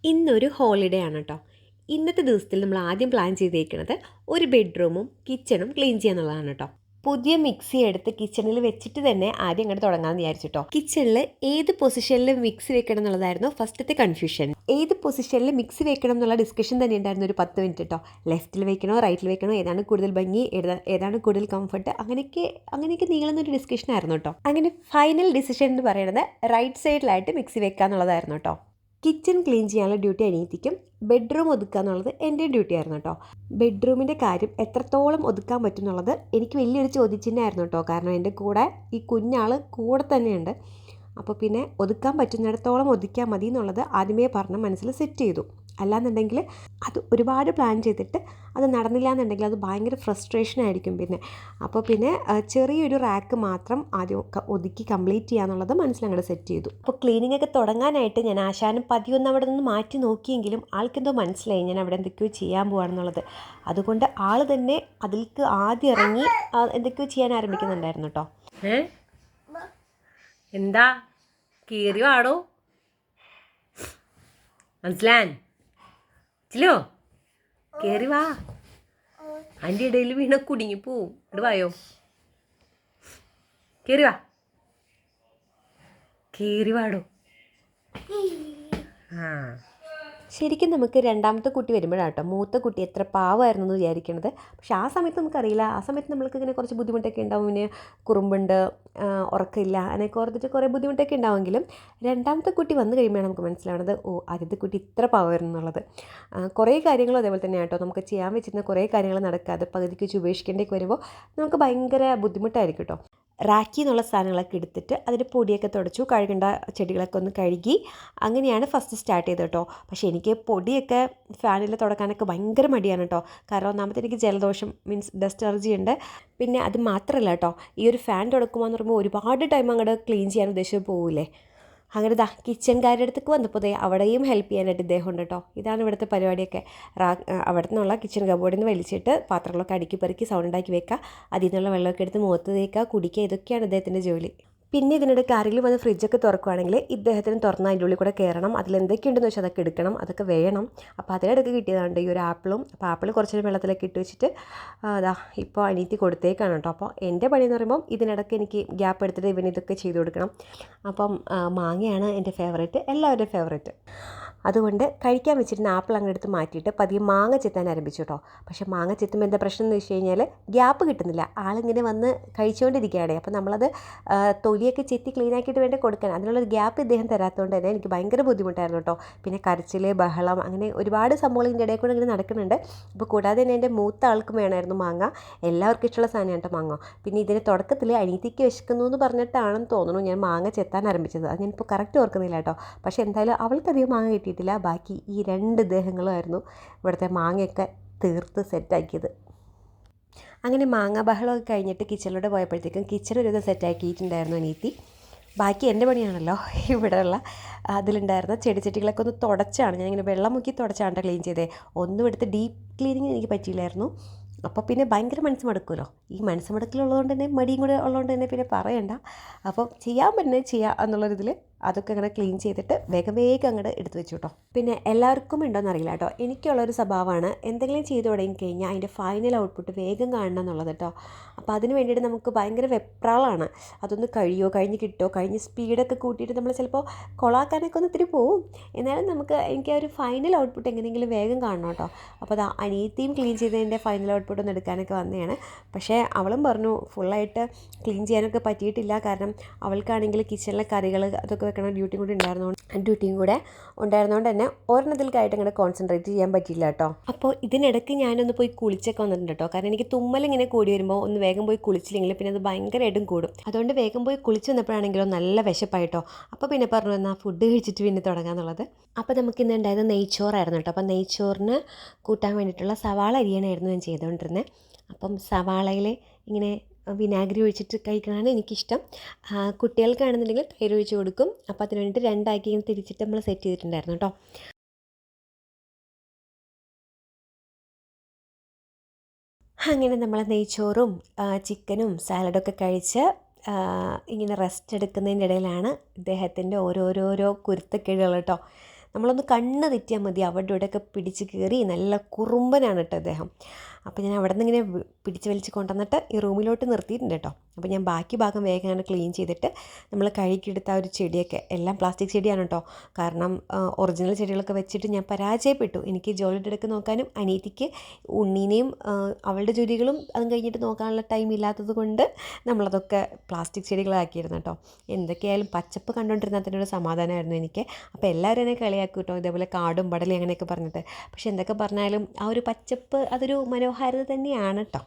ഇന്നൊരു ഹോളിഡേ ആണ് കേട്ടോ. ഇന്നത്തെ ദിവസത്തിൽ നമ്മൾ ആദ്യം പ്ലാൻ ചെയ്തേക്കുന്നത് ഒരു ബെഡ്റൂമും കിച്ചണും ക്ലീൻ ചെയ്യുക എന്നുള്ളതാണ് കേട്ടോ. പുതിയ മിക്സി എടുത്ത് കിച്ചണിൽ വെച്ചിട്ട് തന്നെ ആദ്യം അങ്ങോട്ട് തുടങ്ങാമെന്ന് വിചാരിച്ചിട്ടോ. കിച്ചണിൽ ഏത് പൊസിഷനിൽ മിക്സി വെക്കണം എന്നുള്ളതായിരുന്നു ഫസ്റ്റത്തെ കൺഫ്യൂഷൻ. ഏത് പൊസിഷനിൽ മിക്സി വെക്കണം എന്നുള്ള ഡിസ്കഷൻ തന്നെ ഉണ്ടായിരുന്നു ഒരു 10 മിനിറ്റ് കേട്ടോ. ലെഫ്റ്റിൽ വെക്കണോ റൈറ്റിൽ വെക്കണോ, ഏതാണ് കൂടുതൽ ഭംഗി, ഏതാണ് കൂടുതൽ കംഫർട്ട്, അങ്ങനെയൊക്കെ നീളുന്നൊരു ഡിസ്കഷൻ ആയിരുന്നു കേട്ടോ. അങ്ങനെ ഫൈനൽ ഡിസിഷൻ എന്ന് പറയുന്നത് റൈറ്റ് സൈഡിലായിട്ട് മിക്സി വെക്കുക എന്നുള്ളതായിരുന്നു കേട്ടോ. കിച്ചൺ ക്ലീൻ ചെയ്യാനുള്ള ഡ്യൂട്ടി അനിയത്തിക്കും ബെഡ്റൂം ഒതുക്കുക എന്നുള്ളത് എൻ്റെ ഡ്യൂട്ടി ആയിരുന്നു കേട്ടോ. ബെഡ്റൂമിൻ്റെ കാര്യം എത്രത്തോളം ഒതുക്കാൻ പറ്റും എന്നുള്ളത് എനിക്ക് വലിയൊരു ചോദ്യചിഹ്നമായിരുന്നു കേട്ടോ. കാരണം എൻ്റെ കൂടെ ഈ കുഞ്ഞാൾ കൂടെ തന്നെയുണ്ട്. അപ്പോൾ പിന്നെ ഒതുക്കാൻ പറ്റുന്നിടത്തോളം ഒതുക്കാൻ മതി എന്നുള്ളത് ആദ്യമേ പറഞ്ഞ് മനസ്സിൽ സെറ്റ് ചെയ്തു. അല്ലാന്നുണ്ടെങ്കിൽ അത് ഒരുപാട് പ്ലാൻ ചെയ്തിട്ട് അത് നടന്നില്ല എന്നുണ്ടെങ്കിൽ അത് ഭയങ്കര ഫ്രസ്ട്രേഷൻ ആയിരിക്കും പിന്നെ. അപ്പോൾ പിന്നെ ചെറിയൊരു റാക്ക് മാത്രം ആദ്യം ഒതുക്കി കംപ്ലീറ്റ് ചെയ്യാന്നുള്ളത് മനസ്സിലങ്ങോട്ട് സെറ്റ് ചെയ്തു. അപ്പോൾ ക്ലീനിങ് ഒക്കെ തുടങ്ങാനായിട്ട് ഞാൻ ആശാനും പതിയൊന്നും അവിടെ നിന്ന് മാറ്റി നോക്കിയെങ്കിലും ആൾക്കെന്തോ മനസ്സിലായി ഞാൻ അവിടെ എന്തൊക്കെയോ ചെയ്യാൻ പോവാണെന്നുള്ളത്. അതുകൊണ്ട് ആൾ തന്നെ അതിലേക്ക് ആദ്യം ഇറങ്ങി എന്തൊക്കെയോ ചെയ്യാൻ ആരംഭിക്കുന്നുണ്ടായിരുന്നു കേട്ടോ. എന്താ കീറി വാടോ മനസ്സിലാൻ ചിലോ കയറി വാ. അതിൻ്റെ ഇടയിൽ വീണ കുടുങ്ങി പോവും. ഇവിടെ വായോ, കയറി വാ, കയറി വാടോ. ആ ശരിക്കും നമുക്ക് രണ്ടാമത്തെ കുട്ടി വരുമ്പോഴാട്ടോ മൂത്ത കുട്ടി എത്ര പാവമായിരുന്നു എന്ന് വിചാരിക്കണത്. പക്ഷെ ആ സമയത്ത് നമുക്കറിയില്ല. ആ സമയത്ത് നമ്മൾക്ക് ഇങ്ങനെ കുറച്ച് ബുദ്ധിമുട്ടൊക്കെ ഉണ്ടാവും. പിന്നെ കുറുമ്പുണ്ട്, ഉറക്കമില്ല, അതിനൊക്കെ ഓർത്തിട്ട് കുറേ ബുദ്ധിമുട്ടൊക്കെ ഉണ്ടാവുമെങ്കിലും രണ്ടാമത്തെ കുട്ടി വന്നു കഴിയുമ്പോഴാണ് നമുക്ക് മനസ്സിലാവുന്നത് ആദ്യത്തെ കുട്ടി ഇത്ര പാവമായിരുന്നു എന്നുള്ളത്. കുറേ കാര്യങ്ങളും അതേപോലെ തന്നെ കേട്ടോ. നമുക്ക് ചെയ്യാൻ വെച്ചിരുന്ന കുറേ കാര്യങ്ങൾ നടക്കാതെ പകുതിക്ക് വെച്ച് ഉപേക്ഷിക്കേണ്ടേക്ക് വരുമ്പോൾ നമുക്ക് ഭയങ്കര ബുദ്ധിമുട്ടായിരിക്കും കേട്ടോ. റാക്കി എന്നുള്ള സാധനങ്ങളൊക്കെ എടുത്തിട്ട് അതിൻ്റെ പൊടിയൊക്കെ തുടച്ചു, കഴുകേണ്ട ചെടികളൊക്കെ ഒന്ന് കഴുകി അങ്ങനെയാണ് ഫസ്റ്റ് സ്റ്റാർട്ട് ചെയ്തത് കേട്ടോ. പക്ഷേ എനിക്ക് പൊടിയൊക്കെ ഫാനിൽ തുടക്കാനൊക്കെ ഭയങ്കര മടിയാണ് കേട്ടോ. കാരണം ഒന്നാമത്തെ എനിക്ക് ജലദോഷം മീൻസ് ഡസ്റ്റ് അലർജി ഉണ്ട്. പിന്നെ അത് മാത്രമല്ല കേട്ടോ, ഈ ഒരു ഫാൻ തുടക്കുമ്പോൾ എന്ന് പറയുമ്പോൾ ഒരുപാട് ടൈം അങ്ങോട്ട് ക്ലീൻ ചെയ്യാൻ ഉദ്ദേശിച്ച് പോകില്ലേ. അങ്ങനെ കിച്ചൺകാരുടെ അടുത്തേക്ക് വന്നപ്പോൾ അവിടെയും ഹെൽപ്പ് ചെയ്യാനായിട്ട് ഇദ്ദേഹം ഉണ്ട് കേട്ടോ. ഇതാണ് ഇവിടുത്തെ പരിപാടിയൊക്കെ. അവിടെ നിന്നുള്ള കിച്ചൺ കബോർഡിൽ നിന്ന് വലിച്ചിട്ട് പാത്രങ്ങളൊക്കെ അടുക്കി പെറുക്കി സൗണ്ട് ഉണ്ടാക്കി വെക്കുക, അതിൽ നിന്നുള്ള വെള്ളമൊക്കെ എടുത്ത് മുഖത്ത് തേക്കുക, കുടിക്കുക, ഇതൊക്കെയാണ് ഇദ്ദേഹത്തിൻ്റെ ജോലി. പിന്നെ ഇതിനിടയ്ക്ക് ആരെങ്കിലും വന്ന് ഫ്രിഡ്ജൊക്കെ തുറക്കുകയാണെങ്കിൽ ഇദ്ദേഹത്തിന് തുറന്ന് അതിൻ്റെ ഉള്ളിൽ കൂടെ കയറണം. അതിലെന്തൊക്കെയുണ്ടെന്ന് വെച്ചാൽ അതൊക്കെ എടുക്കണം, അതൊക്കെ വേണം. അപ്പോൾ അതിനിടയ്ക്ക് കിട്ടിയതാണ് ഈ ഒരു ആപ്പിളും. അപ്പോൾ ആപ്പിൾ കുറച്ച് നേരം വെള്ളത്തിലൊക്കെ ഇട്ട് വെച്ചിട്ട് ഇപ്പോൾ അനിയത്തി കൊടുത്തേക്കാണ് കേട്ടോ. അപ്പോൾ എൻ്റെ പണി എന്ന് പറയുമ്പോൾ ഇതിനിടയ്ക്ക് എനിക്ക് ഗ്യാപ്പ് എടുത്തിട്ട് ഇതൊക്കെ ചെയ്ത് കൊടുക്കണം. അപ്പം മാങ്ങയാണ് എൻ്റെ ഫേവറേറ്റ്, എല്ലാവരുടെയും ഫേവറേറ്റ്. അതുകൊണ്ട് കഴിക്കാൻ വെച്ചിരുന്ന ആപ്പിൾ അങ്ങ് എടുത്ത് മാറ്റിയിട്ട് പതിയെ മാങ്ങ ചെത്താൻ ആരംഭിച്ചു കേട്ടോ. പക്ഷേ മാങ്ങ ചെത്തുമ്പോൾ എന്താ പ്രശ്നം എന്ന് വെച്ച് കഴിഞ്ഞാൽ ഗ്യാപ്പ് കിട്ടുന്നില്ല. ആളിങ്ങനെ വന്ന് കഴിച്ചുകൊണ്ടിരിക്കുകയാണ്. അപ്പോൾ നമ്മളത് തൊലിയൊക്കെ ചെത്തി ക്ലീൻ ആക്കിയിട്ട് വേണ്ടി കൊടുക്കാൻ, അതിനുള്ളൊരു ഗ്യാപ്പ് ഇദ്ദേഹം തരാത്തതുകൊണ്ട് തന്നെ എനിക്ക് ഭയങ്കര ബുദ്ധിമുട്ടായിരുന്നു കേട്ടോ. പിന്നെ കരച്ചിൽ, ബഹളം, അങ്ങനെ ഒരുപാട് സംഭവങ്ങൾ ഇതിൻ്റെ ഇടയിൽ കൂടെ ഇങ്ങനെ നടക്കുന്നുണ്ട്. അപ്പോൾ കൂടാതെ തന്നെ എൻ്റെ മൂത്ത ആൾക്കും വേണമായിരുന്നു മാങ്ങ. എല്ലാവർക്കും ഇഷ്ടമുള്ള സാധനമാണ് കേട്ടോ മാങ്ങ. പിന്നെ ഇതിൻ്റെ തുടക്കത്തിൽ അനിയത്തിക്ക് വിശക്കുന്നു എന്ന് പറഞ്ഞിട്ടാണെന്ന് തോന്നുന്നു ഞാൻ മാങ്ങ ചെത്താൻ ആരംഭിച്ചത്. അത് ഞാനിപ്പോൾ കറക്റ്റ് ഓർക്കുന്നില്ല കേട്ടോ. പക്ഷേ എന്തായാലും അവൾക്കധികം മാങ്ങ കിട്ടിയിട്ടില്ല. ബാക്കി ഈ 2 ദേഹങ്ങളുമായിരുന്നു ഇവിടുത്തെ മാങ്ങയൊക്കെ തീർത്ത് സെറ്റാക്കിയത്. അങ്ങനെ മാങ്ങ ബഹളമൊക്കെ കഴിഞ്ഞിട്ട് കിച്ചണിലൂടെ പോയപ്പോഴത്തേക്കും കിച്ചൺ ഒരു വിധം സെറ്റാക്കിയിട്ടുണ്ടായിരുന്നു അനിയത്തി. ബാക്കി എൻ്റെ പണിയാണല്ലോ. ഇവിടെയുള്ള അതിലുണ്ടായിരുന്ന ചെടിച്ചട്ടികളൊക്കെ ഒന്ന് തുടച്ചാണ് ഞാനിങ്ങനെ വെള്ളം മുക്കി തുടച്ചാണ് ക്ലീൻ ചെയ്തത്. ഒന്നും എടുത്ത് ഡീപ്പ് ക്ലീനിങ് എനിക്ക് പറ്റിയില്ലായിരുന്നു. അപ്പോൾ പിന്നെ ഭയങ്കര മനസ്സ് മടുക്കുമല്ലോ. ഈ മനസ്സ് മടുക്കലുള്ളതുകൊണ്ട് തന്നെ മടിയും കൂടെ ഉള്ളതുകൊണ്ട് തന്നെ പിന്നെ പറയണ്ട. അപ്പം ചെയ്യാൻ പറ്റുന്നത് ചെയ്യാം എന്നുള്ളൊരിതിൽ അതൊക്കെ അങ്ങനെ ക്ലീൻ ചെയ്തിട്ട് വേഗം അങ്ങോട്ട് എടുത്ത് വെച്ചു കേട്ടോ. പിന്നെ എല്ലാവർക്കും ഉണ്ടോയെന്ന് അറിയില്ല കേട്ടോ, എനിക്കുള്ളൊരു സ്വഭാവമാണ് എന്തെങ്കിലും ചെയ്ത് തുടങ്ങി കഴിഞ്ഞാൽ അതിൻ്റെ ഫൈനൽ ഔട്ട്പുട്ട് വേഗം കാണണം എന്നുള്ളത് കേട്ടോ. അപ്പോൾ അതിന് വേണ്ടിയിട്ട് നമുക്ക് ഭയങ്കര വെപ്രാളാണ്. അതൊന്ന് കഴിഞ്ഞ് കിട്ടുമോ, കഴിഞ്ഞ് സ്പീഡൊക്കെ കൂട്ടിയിട്ട് നമ്മൾ ചിലപ്പോൾ കൊളാക്കാനൊക്കെ ഒന്ന് ഇത്തിരി പോവും. എന്നാലും എനിക്ക് ആ ഒരു ഫൈനൽ ഔട്ട്പുട്ട് എങ്ങനെയെങ്കിലും വേഗം കാണണം കേട്ടോ. അപ്പോൾ അത് അനിയത്തിയും ക്ലീൻ ചെയ്തതിൻ്റെ ഫൈനൽ ഔട്ട്പുട്ട് ഒന്ന് എടുക്കാനൊക്കെ വന്നതാണ്. പക്ഷേ അവളും പറഞ്ഞു ഫുള്ളായിട്ട് ക്ലീൻ ചെയ്യാനൊക്കെ പറ്റിയിട്ടില്ല. കാരണം അവൾക്കാണെങ്കിൽ കിച്ചണിലെ കറികൾ അതൊക്കെ വെക്കണ ഡ്യൂട്ടിയും കൂടെ ഉണ്ടായിരുന്നതുകൊണ്ട് തന്നെ ഒരെണ്ണത്തിലേക്കായിട്ട് അങ്ങോട്ട് കോൺസെൻട്രേറ്റ് ചെയ്യാൻ പറ്റിയില്ല കേട്ടോ. അപ്പോൾ ഇതിനിടയ്ക്ക് ഞാനൊന്ന് പോയി കുളിച്ചൊക്കെ വന്നിട്ടുണ്ട് കേട്ടോ. കാരണം എനിക്ക് തുമ്മലിങ്ങനെ കൂടി വരുമ്പോൾ ഒന്ന് വേഗം പോയി കുളിച്ചില്ലെങ്കിൽ പിന്നെ അത് ഭയങ്കരമായിട്ടും കൂടും. അതുകൊണ്ട് വേഗം പോയി കുളിച്ച് വന്നപ്പോഴാണെങ്കിലോ നല്ല വിശപ്പായിട്ടോ. അപ്പോൾ പിന്നെ പറഞ്ഞു എന്നാൽ ഫുഡ് കഴിച്ചിട്ട് പിന്നെ തുടങ്ങാമെന്നുള്ളത്. അപ്പോൾ നമുക്ക് ഇന്ന് ഉണ്ടായത് നെയ്ച്ചോറായിരുന്നു കേട്ടോ. അപ്പോൾ നെയ്ച്ചോറിന് കൂട്ടാൻ വേണ്ടിയിട്ടുള്ള സവാള അരിയാനായിരുന്നു ഞാൻ ചെയ്തുകൊണ്ടിരുന്നത്. അപ്പം സവാളയിൽ ഇങ്ങനെ വിനാഗിരി ഒഴിച്ചിട്ട് കഴിക്കണതാണ് എനിക്കിഷ്ടം. കുട്ടികൾക്കാണെന്നുണ്ടെങ്കിൽ തൈര് ഒഴിച്ച് കൊടുക്കും. അപ്പോൾ അതിന് വേണ്ടിയിട്ട് 2 ആക്കി ഇങ്ങനെ തിരിച്ചിട്ട് നമ്മൾ സെറ്റ് ചെയ്തിട്ടുണ്ടായിരുന്നു കേട്ടോ. അങ്ങനെ നമ്മൾ നെയ്ച്ചോറും ചിക്കനും സാലഡൊക്കെ കഴിച്ച് ഇങ്ങനെ റെസ്റ്റ് എടുക്കുന്നതിൻ്റെ ഇടയിലാണ് ഇദ്ദേഹത്തിൻ്റെ ഓരോരോ കുരുത്തക്കേടുകൾ കേട്ടോ. നമ്മളൊന്ന് കണ്ണ് തെറ്റിയാൽ മതി അവിടെ ഇവിടെയൊക്കെ പിടിച്ച് കയറി നല്ല കുറുമ്പനാണ് കേട്ടോ അദ്ദേഹം. അപ്പോൾ ഞാൻ അവിടെ നിന്ന് ഇങ്ങനെ പിടിച്ച് വലിച്ച് കൊണ്ടുവന്നിട്ട് ഈ റൂമിലോട്ട് നിർത്തിയിട്ടുണ്ട് കേട്ടോ. അപ്പോൾ ഞാൻ ബാക്കി ഭാഗം വേഗം അങ്ങനെ ക്ലീൻ ചെയ്തിട്ട് നമ്മൾ കഴുകിയെടുത്ത ആ ഒരു ചെടിയൊക്കെ, എല്ലാം പ്ലാസ്റ്റിക് ചെടിയാണ് കേട്ടോ. കാരണം ഒറിജിനൽ ചെടികളൊക്കെ വെച്ചിട്ട് ഞാൻ പരാജയപ്പെട്ടു. എനിക്ക് ജോലിയുടെ ഇടയ്ക്ക് നോക്കാനും അനിയത്തിക്ക് ഉണ്ണീനെയും അവളുടെ ജോലികളും അതും കഴിഞ്ഞിട്ട് നോക്കാനുള്ള ടൈം ഇല്ലാത്തത് കൊണ്ട് നമ്മളതൊക്കെ പ്ലാസ്റ്റിക് ചെടികളാക്കിയിരുന്നു കേട്ടോ. എന്തൊക്കെയായാലും പച്ചപ്പ് കണ്ടുകൊണ്ടിരുന്നാൽ തന്നെ ഒരു സമാധാനമായിരുന്നു എനിക്ക്. അപ്പോൾ എല്ലാവരും എന്നെ കളിയാക്കും കേട്ടോ, ഇതേപോലെ കാടും പടലും അങ്ങനെയൊക്കെ പറഞ്ഞിട്ട്. പക്ഷെ എന്തൊക്കെ പറഞ്ഞാലും ആ ഒരു പച്ചപ്പ് അതൊരു മനോഹാരിത തന്നെയാണ് കേട്ടോ.